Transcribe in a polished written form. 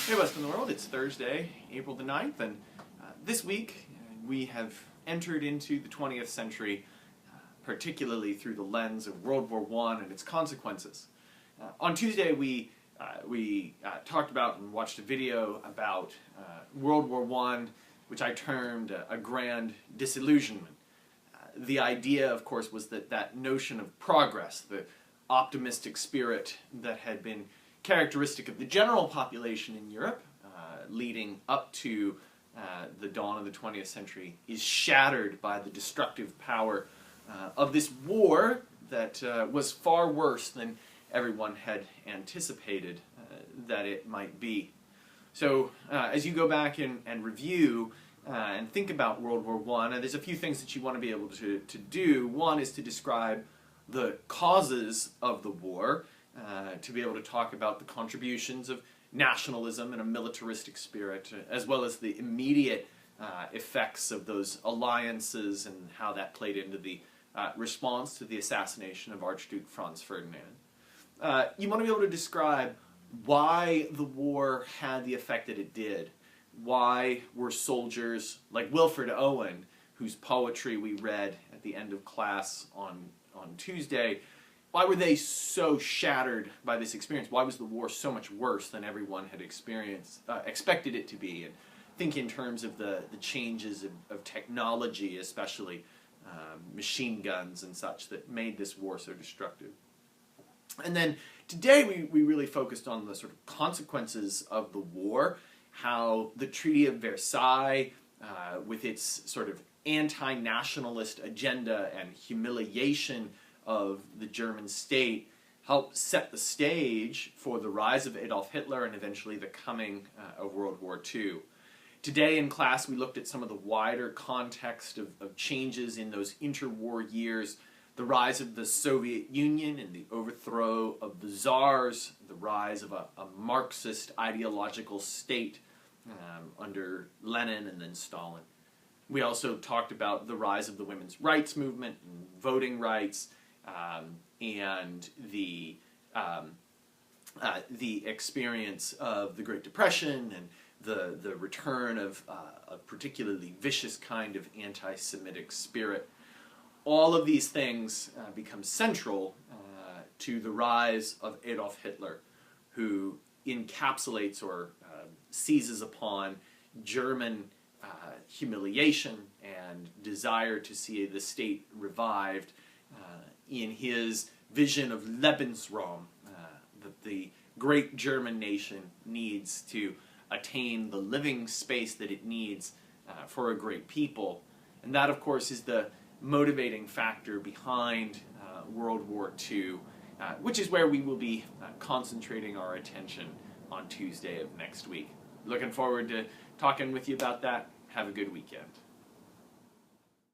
Hey, West in the World, it's Thursday, April the 9th, and this week we have entered into the 20th century, particularly through the lens of World War I and its consequences. On Tuesday we talked about and watched a video about World War I, which I termed a grand disillusionment. The idea, of course, was that notion of progress, the optimistic spirit that had been characteristic of the general population in Europe leading up to the dawn of the 20th century, is shattered by the destructive power of this war that was far worse than everyone had anticipated that it might be. So as you go back and review and think about World War I, there's a few things that you want to be able to do. One is to describe the causes of the war, to be able to talk about the contributions of nationalism and a militaristic spirit, as well as the immediate effects of those alliances and how that played into the response to the assassination of Archduke Franz Ferdinand. You want to be able to describe why the war had the effect that it did. Why were soldiers like Wilfred Owen, whose poetry we read at the end of class on Tuesday, why were they so shattered by this experience? Why was the war so much worse than everyone had expected it to be? And think in terms of the changes of technology, especially machine guns and such, that made this war so destructive. And then today we really focused on the sort of consequences of the war, how the Treaty of Versailles, with its sort of anti-nationalist agenda and humiliation of the German state, helped set the stage for the rise of Adolf Hitler and eventually the coming of World War II. Today in class we looked at some of the wider context of changes in those interwar years, the rise of the Soviet Union and the overthrow of the czars, the rise of a Marxist ideological state under Lenin and then Stalin. We also talked about the rise of the women's rights movement and voting rights, and the experience of the Great Depression and the return of a particularly vicious kind of anti-Semitic spirit. All of these things become central to the rise of Adolf Hitler, who encapsulates or seizes upon German humiliation and desire to see the state revived in his vision of Lebensraum, that the great German nation needs to attain the living space that it needs for a great people. And that, of course, is the motivating factor behind World War II, which is where we will be concentrating our attention on Tuesday of next week. Looking forward to talking with you about that. Have a good weekend.